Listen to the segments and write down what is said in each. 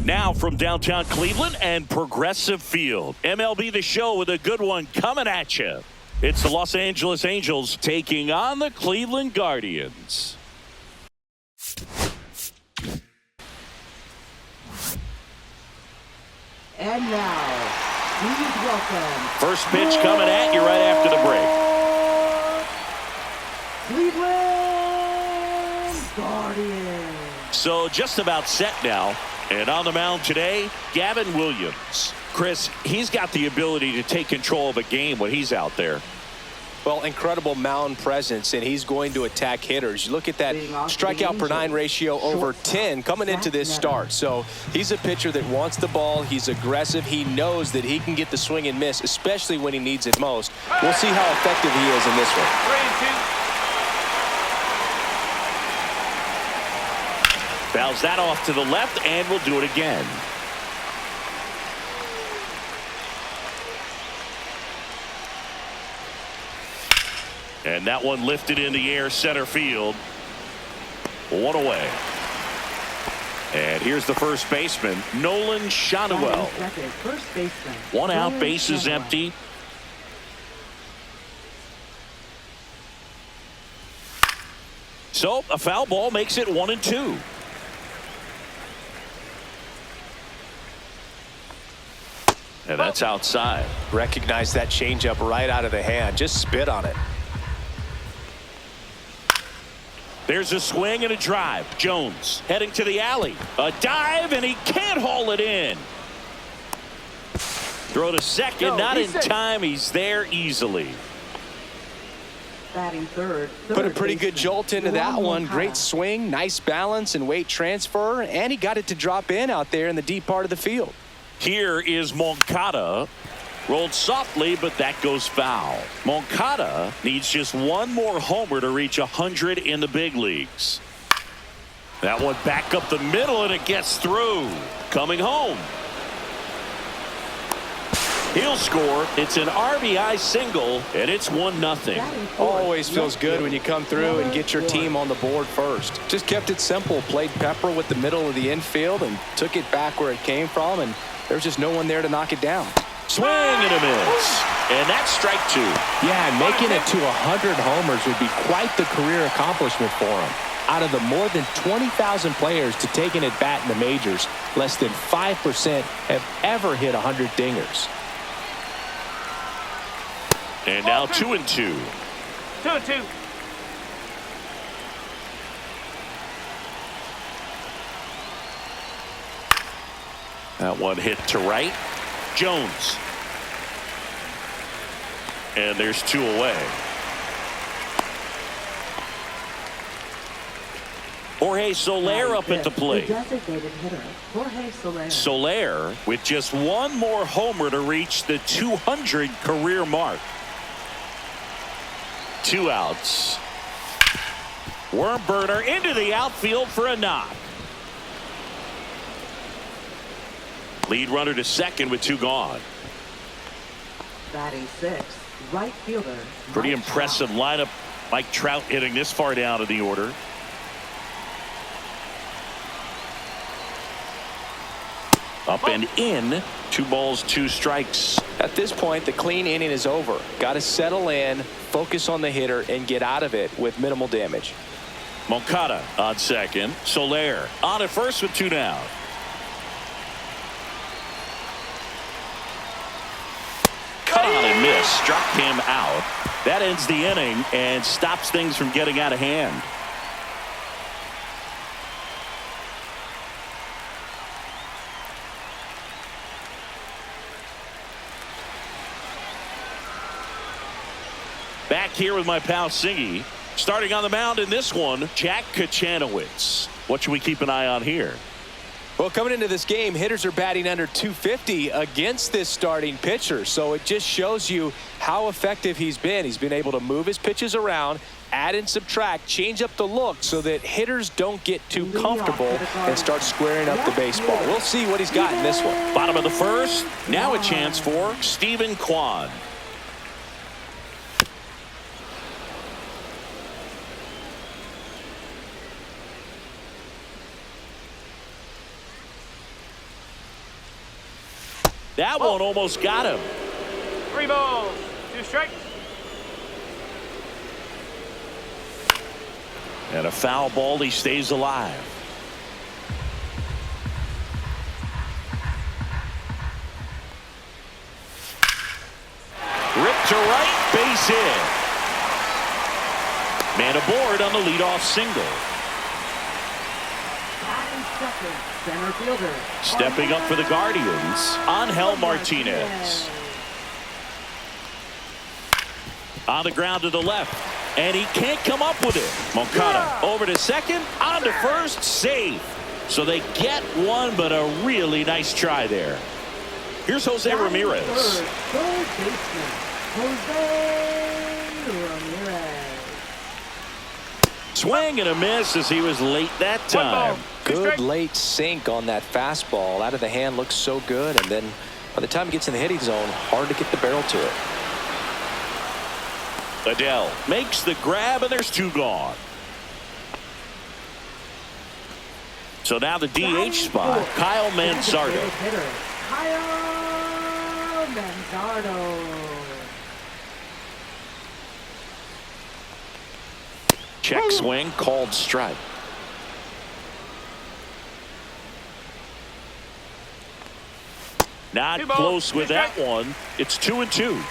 Now from downtown Cleveland and Progressive Field. MLB The Show with a good one coming at you. It's the Los Angeles Angels taking on the Cleveland Guardians. And now, please welcome. First pitch coming at you right after the break. Cleveland Guardians. So just about set now. And on the mound today, Gavin Williams. Chris, he's got the ability to take control of a game when he's out there. Well, incredible mound presence, and he's going to attack hitters. You look at that strikeout per 9 ratio over 10 coming into this start. So he's a pitcher that wants the ball. He's aggressive. He knows that he can get the swing and miss, especially when he needs it most. We'll see how effective he is in this one. 3-2. Fouls that off to the left, and we'll do it again. And that one lifted in the air center field. One away. And here's the first baseman, Nolan Shotwell. First baseman. One out, base is empty. So a foul ball makes it 1-2. And that's outside. Recognize that changeup right out of the hand. Just spit on it. There's a swing and a drive. Jones heading to the alley. A dive, and he can't haul it in. Throw to second, not in time. He's there easily. Batting third. Put a pretty good jolt into that one. Great swing, nice balance and weight transfer, and he got it to drop in out there in the deep part of the field. Here is Moncada. Rolled softly, but that goes foul. Moncada needs just one more homer to reach 100 in the big leagues. That one back up the middle, and it gets through. Coming home. He'll score. It's an RBI single, and it's 1-0. Always feels good when you come through and get your team on the board first. Just kept it simple. Played pepper with the middle of the infield and took it back where it came from, and there's just no one there to knock it down. Swing and a miss. And that's strike 2. Yeah, making it to 100 homers would be quite the career accomplishment for him. Out of the more than 20,000 players to take an at-bat in the majors, less than 5% have ever hit 100 dingers. And now 2-2. 2-2. That one hit to right. Jones. And there's 2 away. Jorge Soler up at the plate. Designated hitter, Jorge Soler. Soler with just one more homer to reach the 200 career mark. 2 outs. Worm burner into the outfield for a knock. Lead runner to second with 2 gone. Batting 6th, right fielder. Pretty Mike impressive Trout. lineup. Mike Trout hitting this far down in the order. Up and in. 2 balls, 2 strikes. At this point, the clean inning is over. Got to settle in, focus on the hitter, and get out of it with minimal damage. Moncada on second. Soler on at first with 2 down. Cut on and miss. Struck him out. That ends the inning and stops things from getting out of hand. Back here with my pal Singy. Starting on the mound in this one, Jack Kachanowicz. What should we keep an eye on here? Well, coming into this game, hitters are batting under 250 against this starting pitcher. So it just shows you how effective he's been. He's been able to move his pitches around, add and subtract, change up the look so that hitters don't get too comfortable and start squaring up the baseball. We'll see what he's got in this one. Bottom of the first. Now a chance for Stephen Kwan. That one almost got him. 3 balls, 2 strikes. And a foul ball. He stays alive. Ripped to right, base hit. Man aboard on the leadoff single. Batting second, center fielder. Stepping up for the Guardians, Angel Martinez. On the ground to the left, and he can't come up with it. Moncada over to second, on to first, safe. So they get one, but a really nice try there. Here's Jose Ramirez. Third baseman, Jose Ramirez. Swing and a miss as he was late that time. Good late sink on that fastball. Out of the hand, looks so good, and then by the time it gets in the hitting zone, hard to get the barrel to it. Adele makes the grab, and there's 2 gone. So now the DH spot, Kyle Manzardo. Kyle Manzardo. Check swing, called strike. Not close with that one. It's 2-2.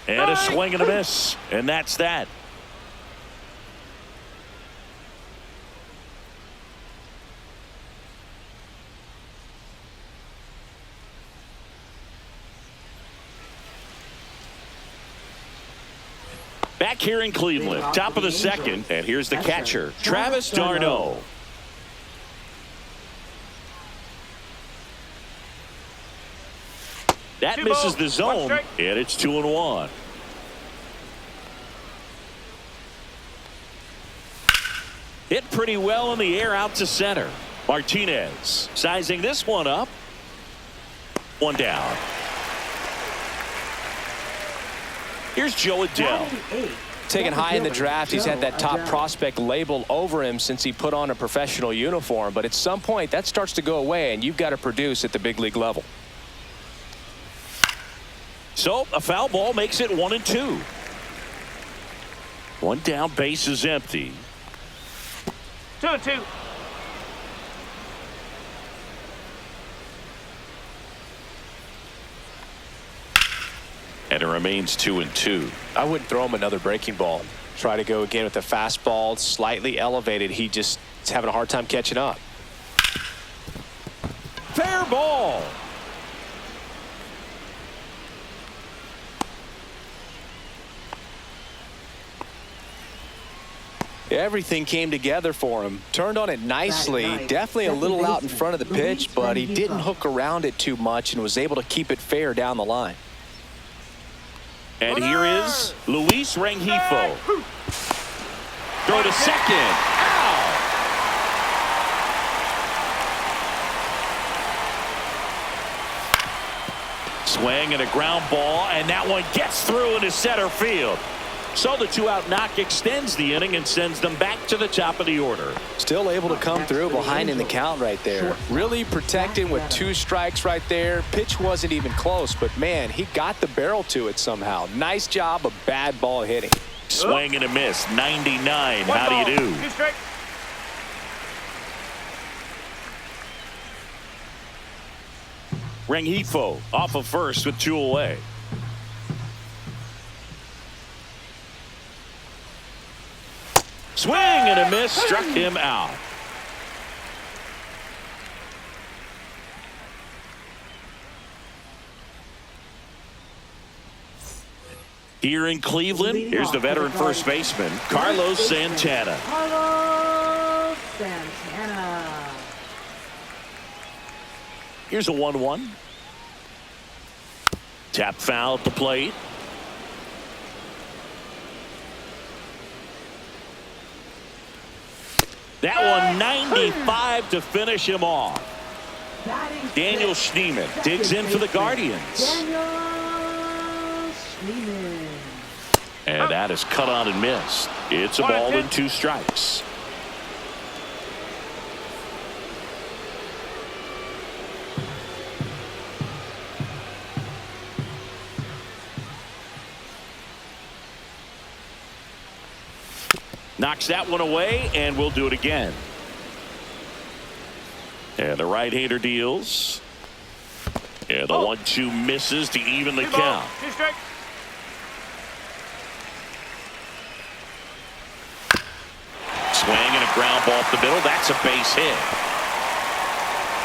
And a swing and a miss. And that's that. Back here in Cleveland, top of the second, and here's the catcher, Travis d'Arnaud. That misses the zone, and it's 2-1. Hit pretty well in the air out to center. Martinez sizing this one up. 1 down. Here's Joe Adele. Taken high in the draft, he's had that top prospect label over him since he put on a professional uniform. But at some point, that starts to go away, and you've got to produce at the big league level. So a foul ball makes it 1-2. 1 down, base is empty. 2-2. And it remains 2-2. I wouldn't throw him another breaking ball. Try to go again with the fastball, slightly elevated. He just is having a hard time catching up. Fair ball. Everything came together for him. Turned on it nicely. Definitely a little out in front of the pitch, but he didn't hook around it too much and was able to keep it fair down the line. And here is Luis Rengifo. Throw to second. Out. Swing and a ground ball, and that one gets through into center field. So the 2-out knock extends the inning and sends them back to the top of the order. Still able to come through behind in the count right there. Really protecting with 2 strikes right there. Pitch wasn't even close, but man, he got the barrel to it somehow. Nice job of bad ball hitting. Swing and a miss. 99. How do you do? 2 strikes. Rengifo off of first with 2 away. Swing and a miss, struck him out. Here in Cleveland, here's the veteran first baseman, Carlos Santana. Carlos Santana. Here's a 1-1. Tap foul at the plate. That one 95 to finish him off. Daniel Schneemann digs in for the Guardians. Daniel Schneemann. And that is cut on and missed. It's a ball and 2 strikes. Knocks that one away, and we'll do it again. And the right-hander deals. And the 1-2 misses to even the count. 2 strikes. Swing and a ground ball up the middle. That's a base hit.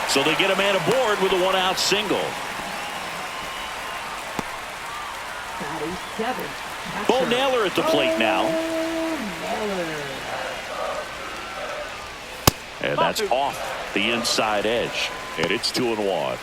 So they get a man aboard with a 1-out single. Batting 7. Bo Naylor at the plate now. And that's off the inside edge. And it's 2-1.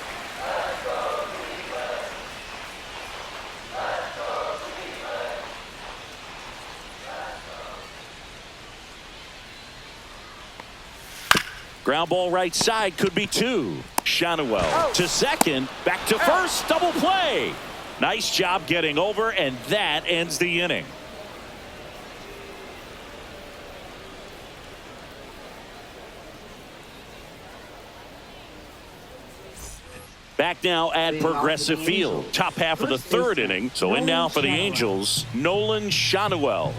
Ground ball right side, could be 2. Shanuel to second, back to first, double play. Nice job getting over, and that ends the inning. Back now at Progressive Field, top half of the 3rd inning. So in now for the Angels, Nolan Shanuel.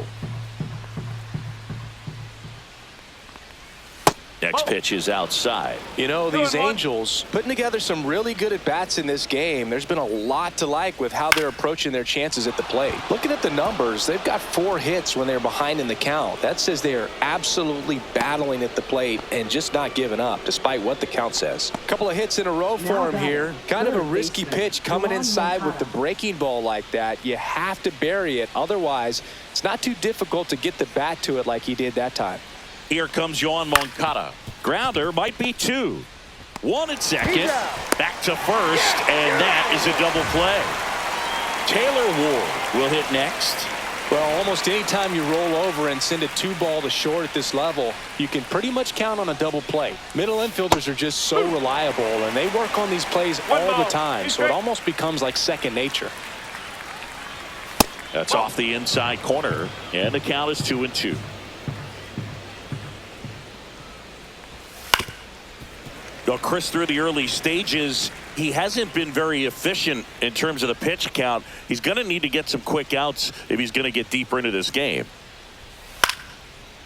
Next pitch is outside. You know, these Angels putting together some really good at-bats in this game. There's been a lot to like with how they're approaching their chances at the plate. Looking at the numbers, they've got 4 hits when they're behind in the count. That says they are absolutely battling at the plate and just not giving up, despite what the count says. A couple of hits in a row for him here. Kind of a risky pitch coming inside with the breaking ball like that. You have to bury it. Otherwise, it's not too difficult to get the bat to it like he did that time. Here comes Yoan Moncada. Grounder might be 2. 1 at second. Back to first, and that is a double play. Taylor Ward will hit next. Well, almost any time you roll over and send a 2-ball to short at this level, you can pretty much count on a double play. Middle infielders are just so reliable, and they work on these plays all the time, so it almost becomes like second nature. That's off the inside corner, and the count is 2-2. Well, Chris, through the early stages, he hasn't been very efficient in terms of the pitch count. He's going to need to get some quick outs if he's going to get deeper into this game.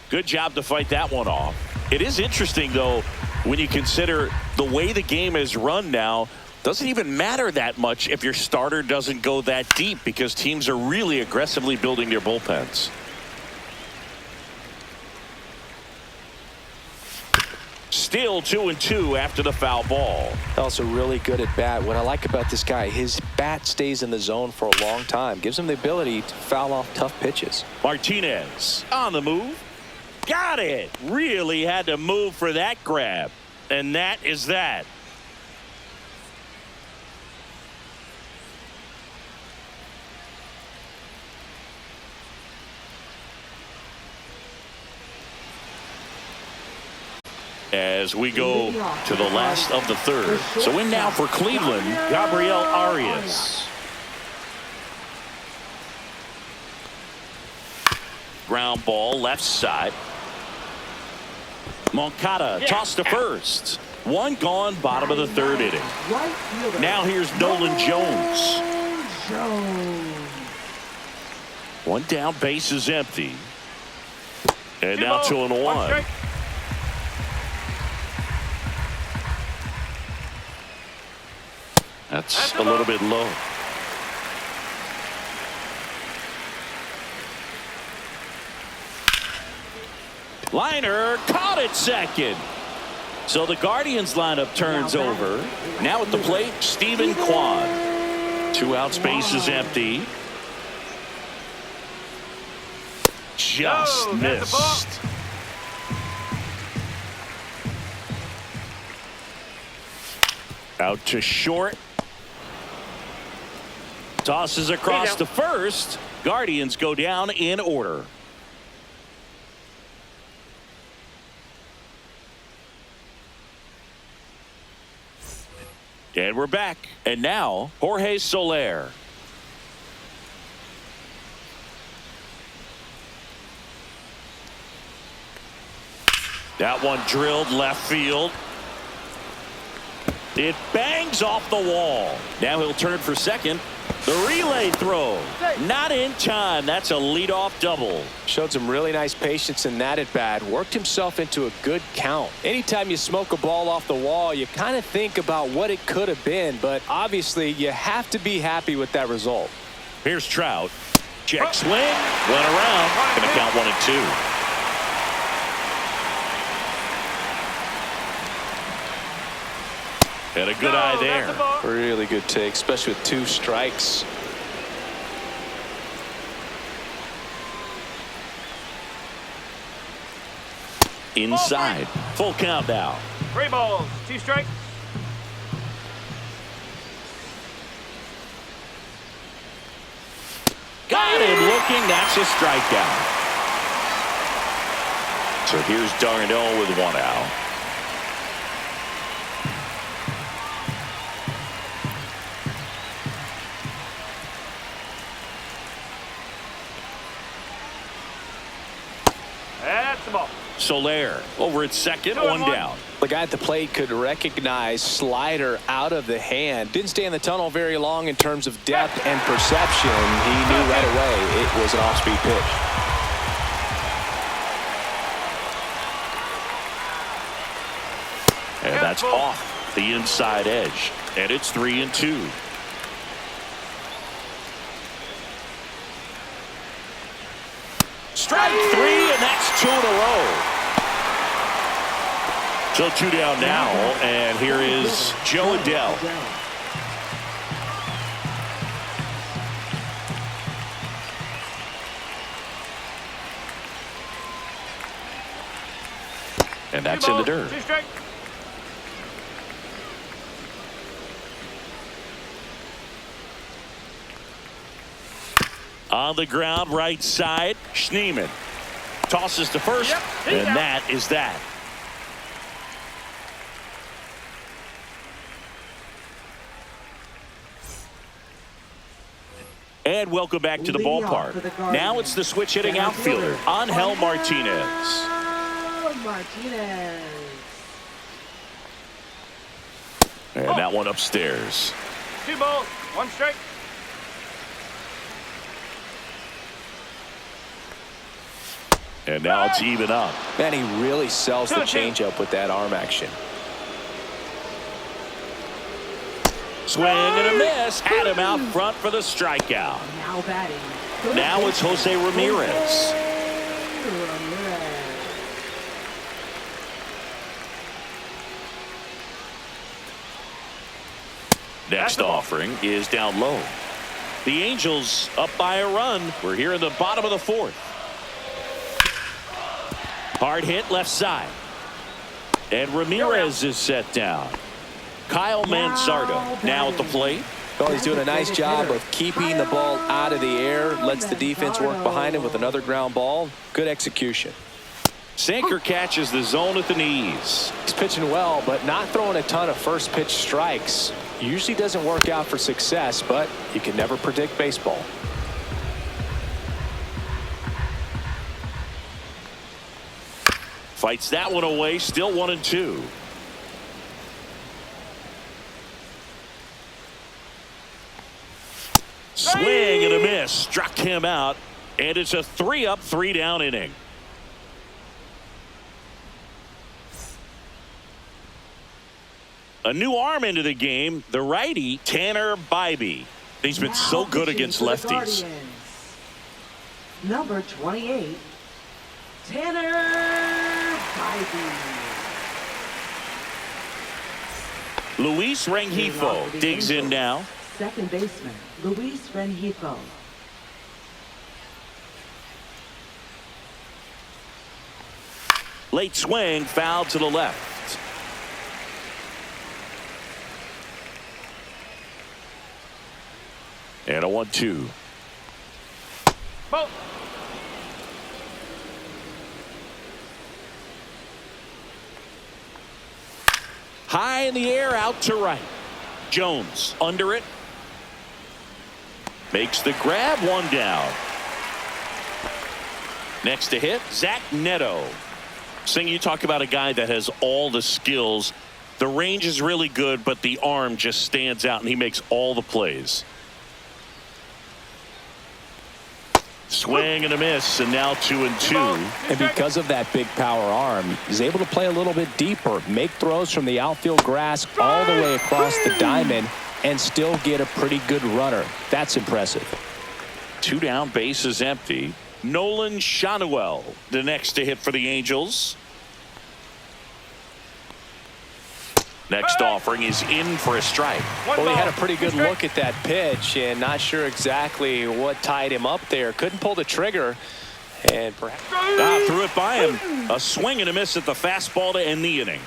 Good job to fight that one off. It is interesting, though, when you consider the way the game is run now. Doesn't even matter that much if your starter doesn't go that deep, because teams are really aggressively building their bullpens. Still 2-2 after the foul ball. Also really good at bat. What I like about this guy, his bat stays in the zone for a long time. Gives him the ability to foul off tough pitches. Martinez on the move. Got it. Really had to move for that grab. And that is that. As we go to the last of the 3rd. So in now for Cleveland, Gabriel Arias. Ground ball left side. Moncada tossed to first. 1 gone, bottom of the 3rd inning. Now here's Nolan Jones. 1 down, base is empty. And now 2-1. That's a little bit low. Liner caught it second. So the Guardians lineup turns over. Now at the plate, Stephen Kwan. 2 outs, base is empty. Just missed. Out to short. Tosses across to first. Guardians go down in order. And we're back. And now, Jorge Soler. That one drilled left field. It bangs off the wall. Now he'll turn for second. The relay throw. Not in time. That's a leadoff double. Showed some really nice patience in that at bat. Worked himself into a good count. Anytime you smoke a ball off the wall, you kind of think about what it could have been. But obviously, you have to be happy with that result. Here's Trout. Check swing. Went around. Going to count 1-2. Had a good eye there. Really good take, especially with 2 strikes. Inside. Full count now. 3 balls, 2 strikes. Got him looking. That's a strikeout. So here's Darnell with 1 out. That's the ball. Soler over at second, 1 down. The guy at the plate could recognize slider out of the hand. Didn't stay in the tunnel very long in terms of depth and perception. He knew right away it was an off-speed pitch. And that's off the inside edge. And it's 3-2. Strike 3, and that's 2 in a row. So 2 down now, and here is Joe Adele. And that's in the dirt. 2 strikes. On the ground, right side, Schneemann tosses to first, and that is that. And welcome back to the ballpark. Now it's the switch hitting outfielder, Angel Martinez. And that one upstairs. 2 balls, 1 strike. And now it's even up. Man, he really sells the changeup with that arm action. Swing and a miss. Had him out front for the strikeout. Now batting. Now it's Jose Ramirez. Next offering is down low. The Angels up by a run. We're here in the bottom of the 4th. Hard hit left side. And Ramirez is set down. Kyle Mansardo now at the plate. Well, he's doing a nice job of keeping the ball out of the air. Lets the defense work behind him with another ground ball. Good execution. Sinker catches the zone at the knees. He's pitching well, but not throwing a ton of first pitch strikes. Usually doesn't work out for success, but you can never predict baseball. Fights that one away, still 1-2. Swing and a miss. Struck him out. And it's a 3-up, 3-down inning. A new arm into the game, the righty, Tanner Bybee. He's been so good against lefties. Number 28, Tanner Bybee. Luis Rengifo digs in now. Second baseman, Luis Rengifo. Late swing, foul to the left. And a 1-2. Ball. High in the air, out to right. Jones under it. Makes the grab, 1 down. Next to hit, Zach Neto. Sing, you talk about a guy that has all the skills The range is really good, but the arm just stands out, and he makes all the plays. Swing and a miss, and now 2-2. And because of that big power arm, he's able to play a little bit deeper, make throws from the outfield grass all the way across the diamond, and still get a pretty good runner. That's impressive. 2 down, bases empty. Nolan Shanuel, the next to hit for the Angels. Next offering is in for a strike. Well, he had a pretty good look at that pitch and not sure exactly what tied him up there. Couldn't pull the trigger and perhaps Threw it by him. A swing and a miss at the fastball to end the inning.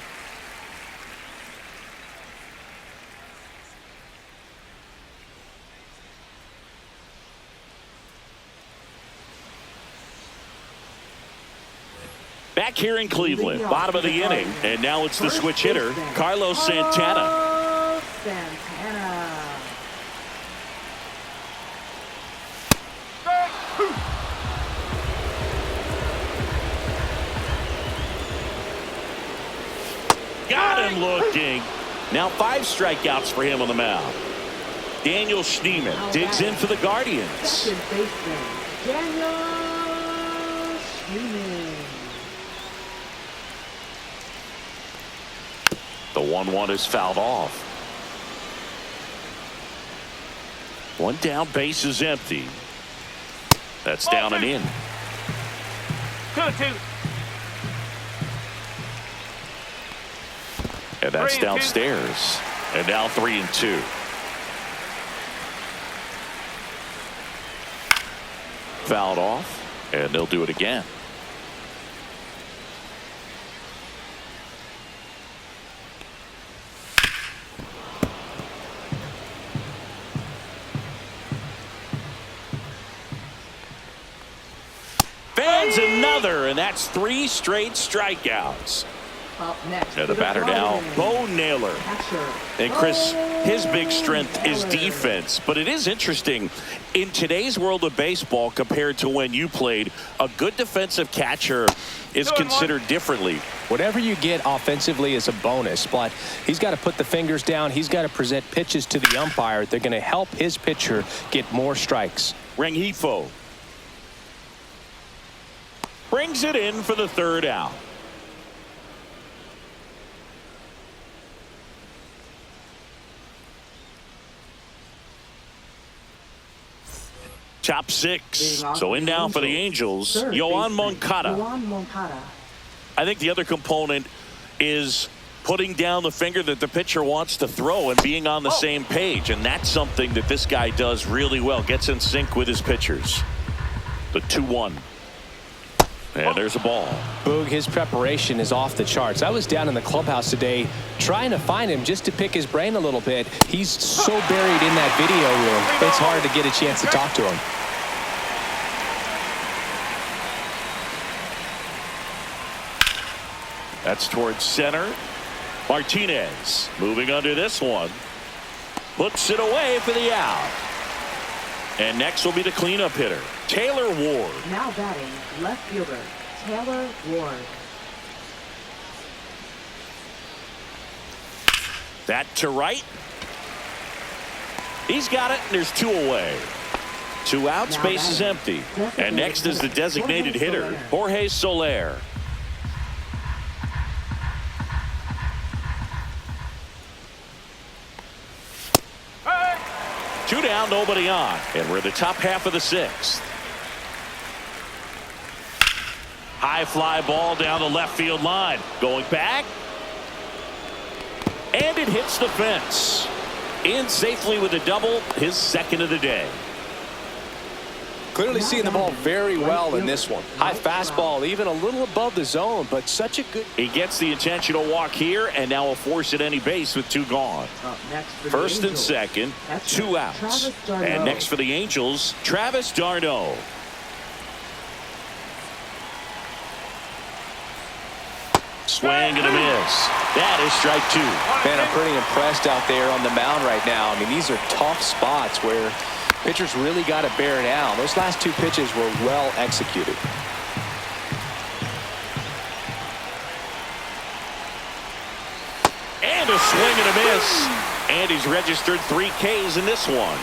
Back here in Cleveland, bottom of the inning, and now it's the switch hitter, Carlos Santana. Got him looking. Now 5 strikeouts for him on the mound. Daniel Schneemann digs in for the Guardians. Second baseman, Daniel Schneemann. The 1-1 is fouled off. 1 down, base is empty. That's down and in. 2-2. And that's 3-2. downstairs. And now 3-2. Fouled off, and they'll do it again. Fans another, and that's 3 straight strikeouts. Up next, Now the batter now, Bo Naylor. And Chris, his big strength is defense, but it is interesting in today's world of baseball compared to when you played. A good defensive catcher is considered differently. whatever you get offensively is a bonus, but he's got to put the fingers down. He's got to present pitches to the umpire. They're going to help his pitcher get more strikes. Rengifo brings it in for the 3rd out. Top 6. So in now for the Angels, Yoan Moncada. I think the other component is putting down the finger that the pitcher wants to throw and being on the same page. And that's something that this guy does really well. Gets in sync with his pitchers. The 2-1. And there's a ball. Boog, his preparation is off the charts. I was down in the clubhouse today trying to find him just to pick his brain a little bit. He's so buried in that video room, it's hard to get a chance to talk to him. That's towards center. Martinez moving under this one. Puts it away for the out. And next will be the cleanup hitter, Taylor Ward. Now batting, left fielder, Taylor Ward. That to right. He's got it, and there's 2 away. 2 outs, base is empty. And next is the designated hitter, Jorge Soler. Two down, nobody on. And we're in the top half of the 6th. High fly ball down the left field line. Going back. And it hits the fence. In safely with a double, his 2nd of the day. Clearly seeing the ball very well in this one. High fastball, even a little above the zone, but such a good. He gets the intentional walk here, and now a force at any base with 2 gone. First and second, 2 outs. And next for the Angels, Travis d'Arnaud. Swing and a miss. That is strike 2. Man, I'm pretty impressed out there on the mound right now. I mean, these are tough spots where pitchers really got to bear down. Those last 2 pitches were well executed. And swing and a miss. And he's registered 3 Ks in this one.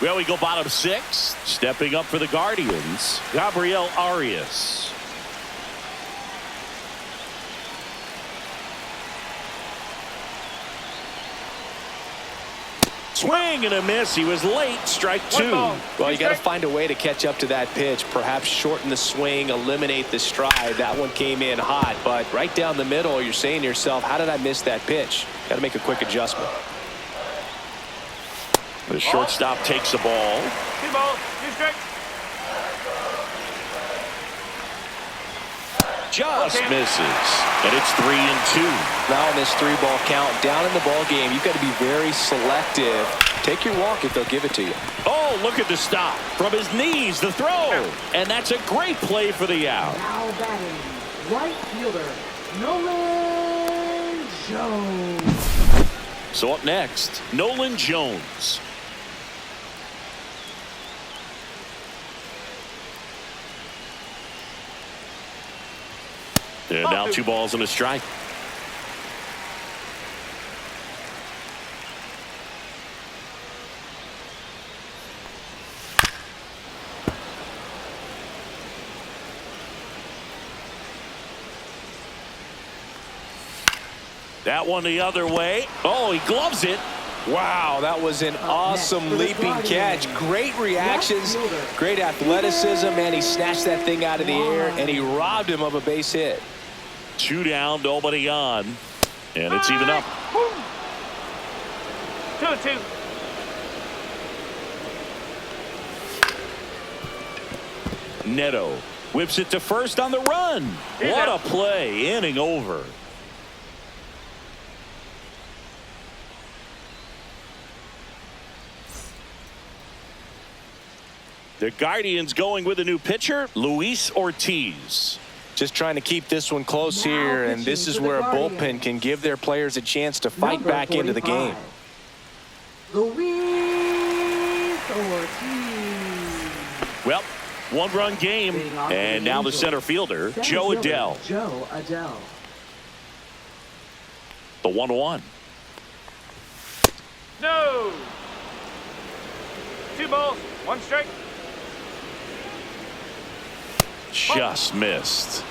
Well, we go bottom 6. Stepping up for the Guardians, Gabriel Arias. Swing and a miss. He was late. Strike 2. Well, you got to find a way to catch up to that pitch. Perhaps shorten the swing, eliminate the stride. That one came in hot, but right down the middle, you're saying to yourself, how did I miss that pitch? Got to make a quick adjustment. The shortstop takes the ball. 2 balls, 2 strikes. Just misses. And it's 3-2. Now in this 3-ball count, down in the ball game, you've got to be very selective. Take your walk if they'll give it to you. Oh, look at the stop. From his knees, the throw. And that's a great play for the out. Now batting, right fielder, Nolan Jones. So up next, Nolan Jones. And now 2 balls and a strike. That one the other way. Oh, he gloves it. Wow, that was an awesome leaping catch. Great reactions, great athleticism, and he snatched that thing out of the air, and he robbed him of a base hit. 2 down, nobody on, and it's even up. 2-2. Neto whips it to first on the run. What a play. Inning over. The Guardians going with a new pitcher, Luis Ortiz. Just trying to keep this one close here, and this is where a bullpen can give their players a chance to fight back into the game. Luis Ortiz. Well, 1-run game, and now the center fielder, Joe Adell. Joe Adell. The 1-1. No. 2 balls, 1 strike. Just missed.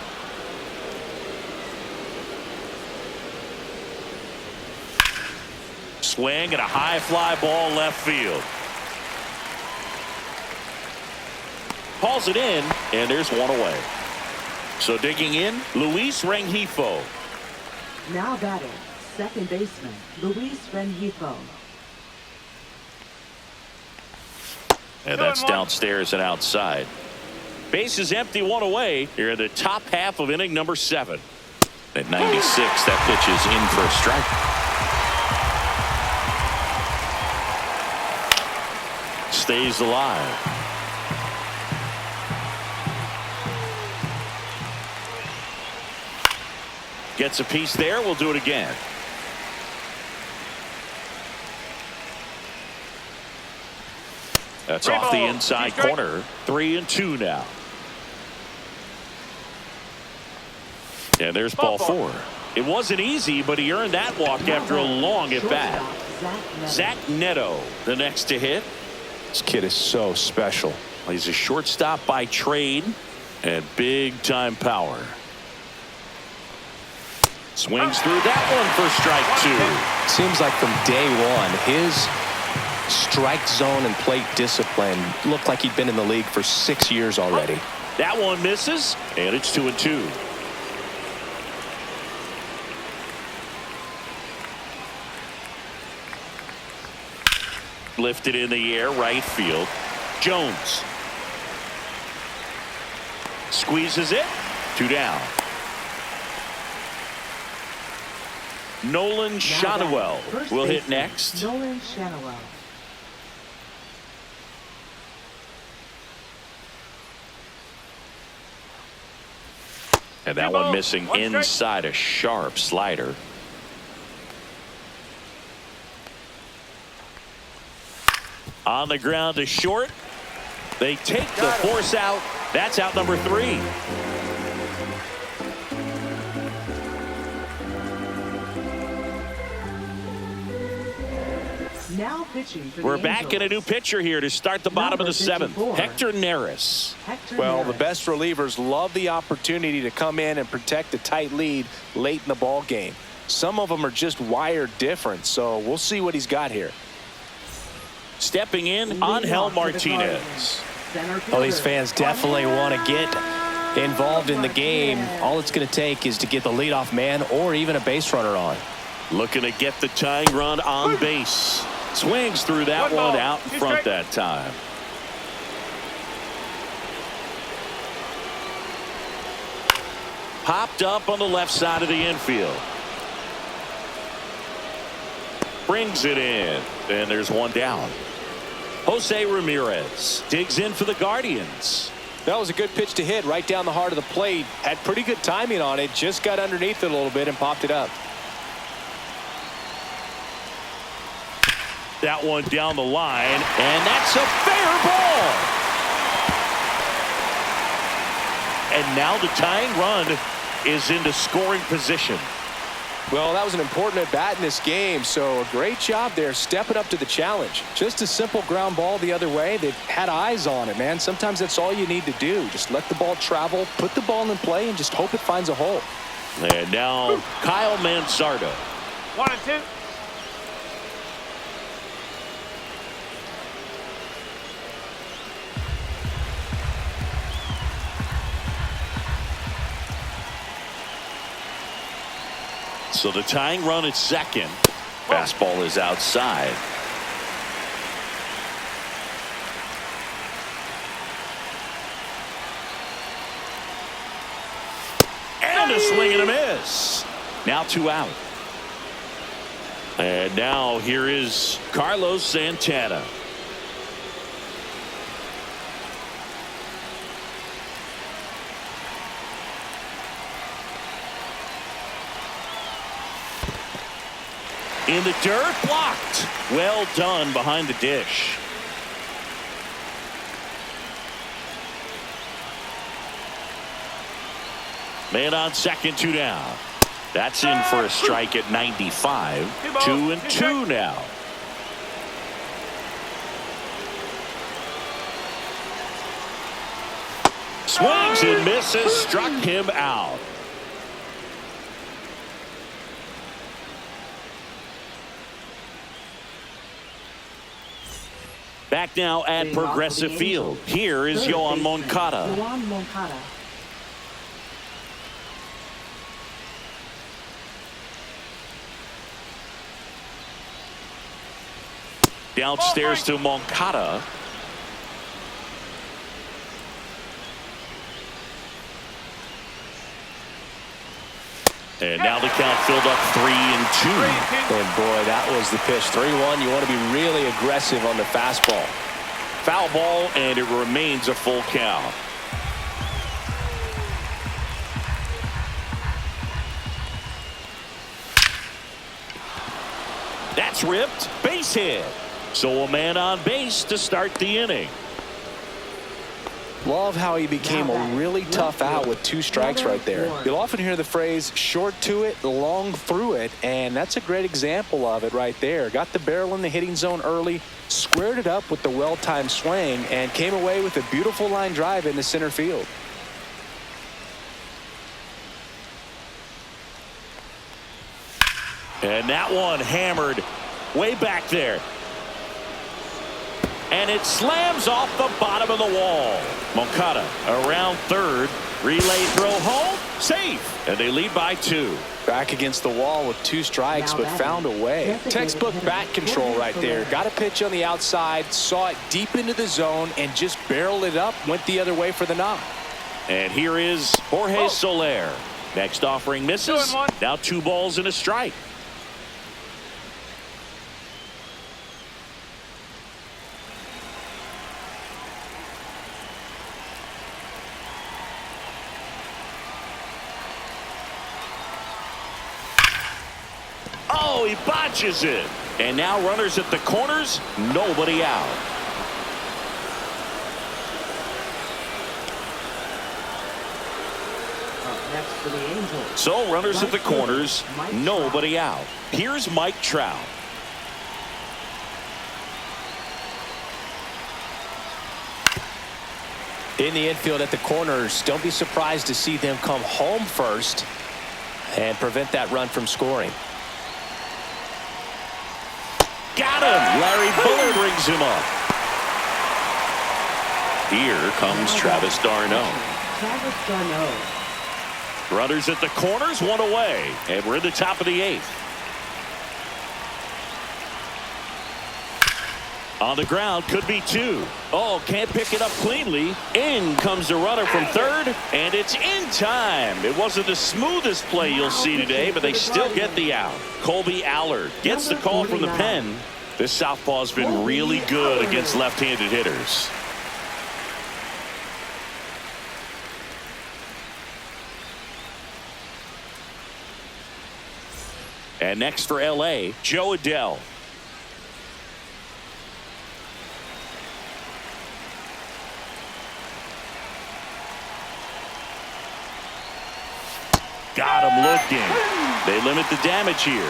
Swing and a high fly ball left field. Calls it in, and there's 1 away. So digging in, Luis Rengifo. Now batting, second baseman, Luis Rengifo. And that's downstairs and outside. Base is empty, 1 away. Here in the top half of inning number 7. At 96, that pitch is in for a strike. Stays alive. Gets a piece there. We'll do it again. That's off the inside corner. 3-2 now. And there's ball 4. It wasn't easy, but he earned that walk after a long at bat. Zach Neto, the next to hit. This kid is so special. He's a shortstop by trade and big time power. Swings through that one for strike 2. Seems like from day one, his strike zone and plate discipline looked like he'd been in the league for 6 years already. That one misses, and it's 2-2. Lifted in the air, right field. Jones squeezes it. 2 down. Nolan Shadowell will hit next. Nolan Shadowell. And that one missing inside, a sharp slider. On the ground to short. They take the force out. That's out number 3. Now pitching for We're the back in a new Angels. pitcher here to start the bottom of the seventh. 54. Hector Neris. Hector Well, the Neris. best relievers love the opportunity to come in and protect a tight lead late in the ball game. Some of them are just wired different, so we'll see what he's got here. Stepping in, Leading off Angel for the Martinez. Guardians, center Oh, these fielder, fans definitely want to get involved in the game. All it's going to take is to get the leadoff man or even a base runner on. Looking to get the tying run on base. Swings through that One one ball, out in two front strikes. that time. Popped up on the left side of the infield. Brings it in. And there's one down. Jose Ramirez digs in for the Guardians. That was a good pitch to hit right down the heart of the plate. Had pretty good timing on it. Just got underneath it a little bit and popped it up. That one down the line, and that's a fair ball. And now the tying run is into scoring position. Well, that was an important at bat in this game, so a great job there stepping up to the challenge. Just a simple ground ball the other way. They've had eyes on it, man. Sometimes that's all you need to do. Just let the ball travel, put the ball in play, and just hope it finds a hole. And now Kyle Manzardo. 1 and 2. So the tying run at second. Fastball is outside. And a swing and a miss. Now 2 out. And now here is Carlos Santana. In the dirt, blocked. Well done behind the dish. Man on second, 2 down. That's in for a strike at 95. 2 and 2 now. Swings and misses, struck him out. Back now at Leading off for the Progressive Field. Angels, Here is third Yohan baseman, Moncada. Yohan Moncada. Downstairs to Moncada. And now the count filled up 3 and 2. And boy, that was the pitch. 3-1. You want to be really aggressive on the fastball. Foul ball, and it remains a full count. That's ripped. Base hit. So a man on base to start the inning. Love how he became a really tough out with 2 strikes right there. You'll often hear the phrase short to it, long through it, and that's a great example of it right there. Got the barrel in the hitting zone early, squared it up with the well-timed swing, and came away with a beautiful line drive into center field. And that one hammered way back there. And it slams off the bottom of the wall. Moncada around third. Relay throw home. Safe. And they lead by 2. Back against the wall with 2 strikes, but found a way. Textbook bat control right there. Got a pitch on the outside, saw it deep into the zone, and just barreled it up, went the other way for the knock. And here is Jorge Soler. Next offering misses. 2 and 1. Now 2 balls and a strike. Oh, he botches it. And now runners at the corners, nobody out. Up next for the Angels. So runners at the Right fielder, corners, Mike nobody out. Here's Mike Trout. In the infield at the corners, don't be surprised to see them come home first and prevent that run from scoring. Got him. Larry Bullard brings him up. Here comes Travis d'Arnaud. Travis d'Arnaud. Runners at the corners, one away. And we're in the top of the 8th. On the ground, could be 2. Oh, can't pick it up cleanly. In comes the runner from third, and it's in time. It wasn't the smoothest play you'll see today, but they still get the out. Colby Allard gets the call from the pen. This southpaw's been really good against left-handed hitters. And next for L.A., Joe Adell. Got him looking. They limit the damage here.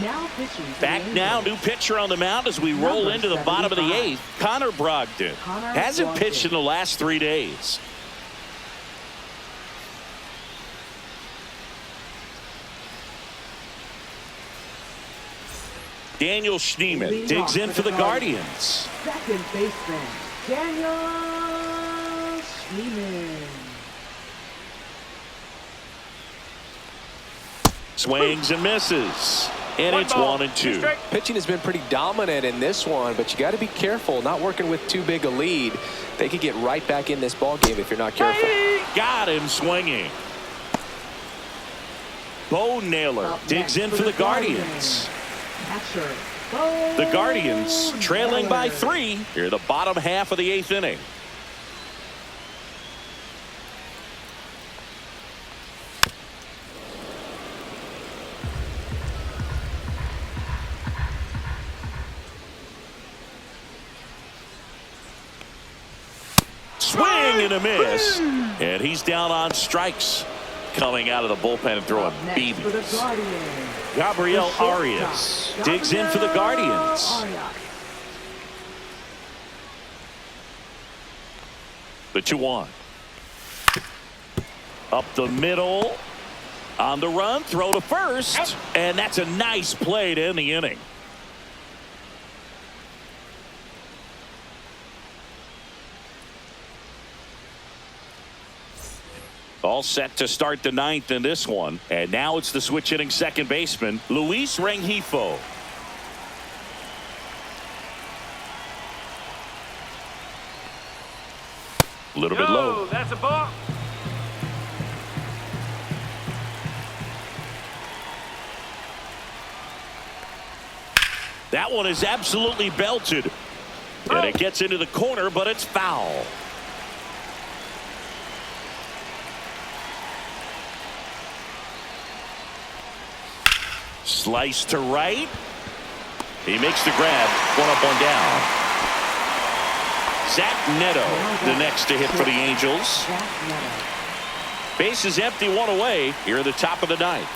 Now pitching. Back now, new pitcher on the mound as we roll into the bottom of the 8th. Connor Brogdon hasn't pitched in the last 3 days. Daniel Schneemann digs in for the Guardians. Second baseman, Daniel Schneemann. Swings and misses. And it's 1-2. Pitching has been pretty dominant in this one, but you got to be careful. Not working with too big a lead. They could get right back in this ball game if you're not careful. Got him swinging. Bo Naylor digs in for the Guardians. The Guardians trailing by 3 here, the bottom half of the 8th inning. Swing and a miss, and he's down on strikes. Coming out of the bullpen and throwing BBs. Gabriel Arias digs in for the Guardians. The 2-1. Up the middle. On the run, throw to first. And that's a nice play to end the inning. All set to start the 9th in this one. And now it's the switch hitting second baseman, Luis Rengifo. A little bit low. That's a ball. That one is absolutely belted. And it gets into the corner, but it's foul. Slice to right. He makes the grab. 1 up, 1 down. Zach Neto, the next to hit for the Angels. Base is empty, 1 away. Here at the top of the 9th.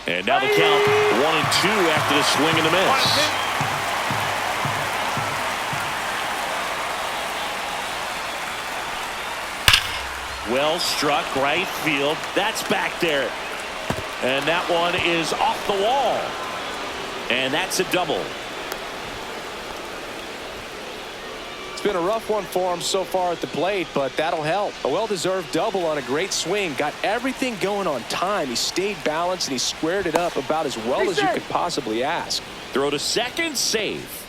And now the count 1-2 after the swing and the miss. Well struck right field. That's back there. And that one is off the wall. And that's a double. It's been a rough one for him so far at the plate, but that'll help. A well-deserved double on a great swing. Got everything going on time. He stayed balanced and he squared it up about as well as you could possibly ask. Throw to second, safe.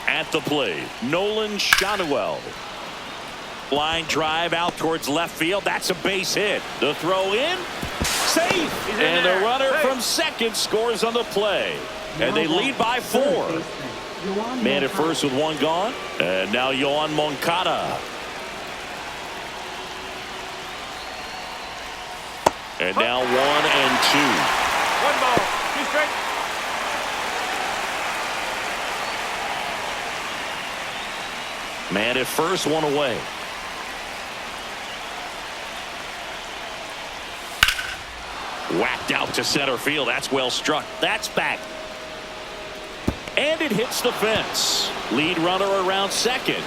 At the plate, Nolan Schanuel. Line drive out towards left field. That's a base hit. The throw in, safe. And the runner from second scores on the play. And they lead by 4. Man at first with 1 gone. And now Yoan Moncada. And now 1-2. 1 ball, 2 straight. Man at first, one away. Whacked out to center field. That's well struck. That's back. And it hits the fence. Lead runner around second.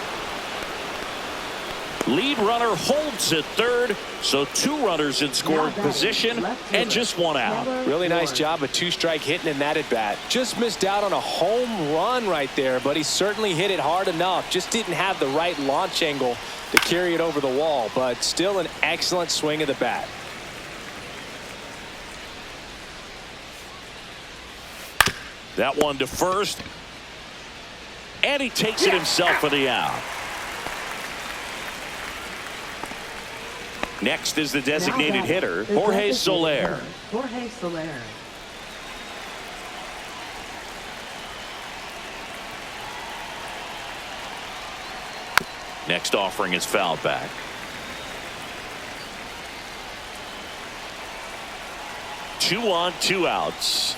Lead runner holds at third. So 2 runners in scoring position and just 1 out. Really nice job of 2-strike hitting in that at bat. Just missed out on a home run right there, but he certainly hit it hard enough. Just didn't have the right launch angle to carry it over the wall, but still an excellent swing of the bat. That one to first. And he takes it himself for the out. Next is the designated hitter, Jorge Soler. Jorge Soler. Next offering is fouled back. Two on, 2 outs.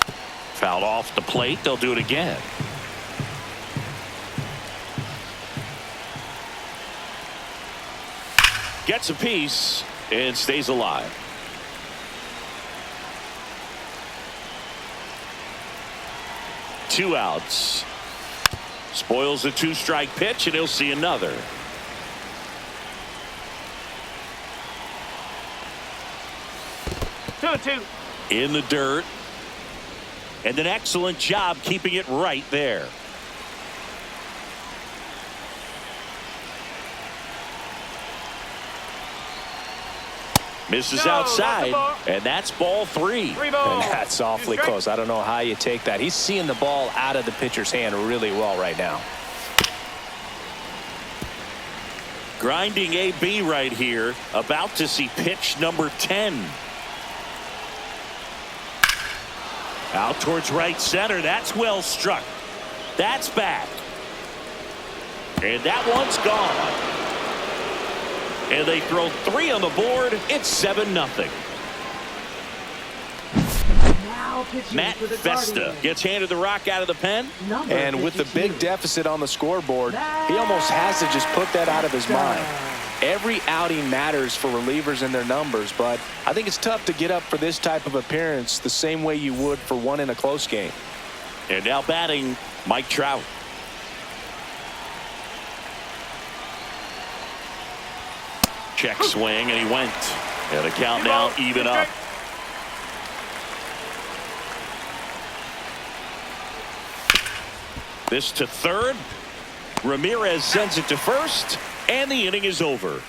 Fouled off the plate. They'll do it again. Gets a piece and stays alive. Two outs. Spoils the 2-strike pitch, and he'll see another. Two. In the dirt. And an excellent job keeping it right there. Misses outside, and that's ball 3. And that's awfully close. I don't know how you take that. He's seeing the ball out of the pitcher's hand really well right now. Grinding AB right here, about to see pitch number 10. Out towards right center. That's well struck. That's back. And that one's gone. And they throw 3 on the board. It's 7-0. Matt Festa gets handed the rock out of the pen. And with the big deficit on the scoreboard, he almost has to just put that out of his mind. Every outing matters for relievers and their numbers, but I think it's tough to get up for this type of appearance the same way you would for one in a close game. And now batting, Mike Trout. Check swing, and he went. And the count now even up. This to third. Ramirez sends it to first, and the inning is over.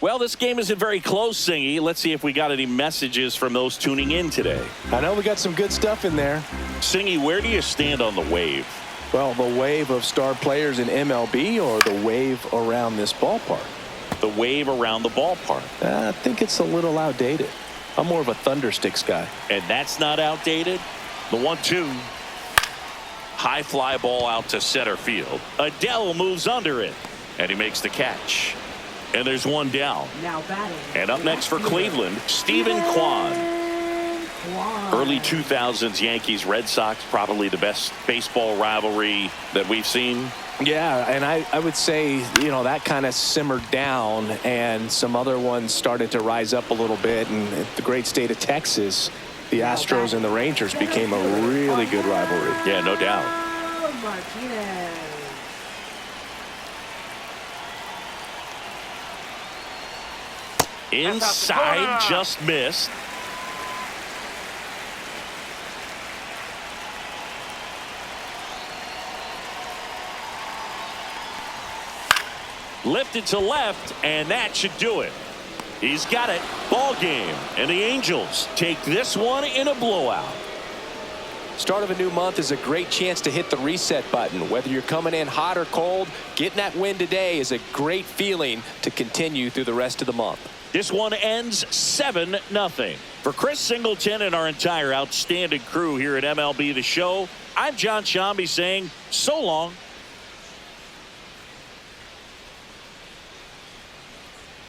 Well, this game isn't very close, Singy. Let's see if we got any messages from those tuning in today. I know we got some good stuff in there. Singy, where do you stand on the wave? Well, the wave of star players in MLB or the wave around this ballpark? The wave around the ballpark. I think it's a little outdated. I'm more of a Thundersticks guy. And that's not outdated. The 1-2. High fly ball out to center field. Adele moves under it, and he makes the catch. And there's one down. Now batting. And up next for Cleveland, Stephen Kwan. Early 2000s Yankees Red Sox, probably the best baseball rivalry that we've seen. Yeah, and I would say, you know, that kind of simmered down and some other ones started to rise up a little bit. And the great state of Texas, the Astros and the Rangers became a really good rivalry. Yeah, no doubt. Martinez. Inside, just missed. Lifted to left, and that should do it. He's got it. Ball game. And the Angels take this one in a blowout. Start of a new month is a great chance to hit the reset button. Whether you're coming in hot or cold, getting that win today is a great feeling to continue through the rest of the month. This one ends 7-0. For Chris Singleton and our entire outstanding crew here at MLB The Show, I'm John Shambi saying so long.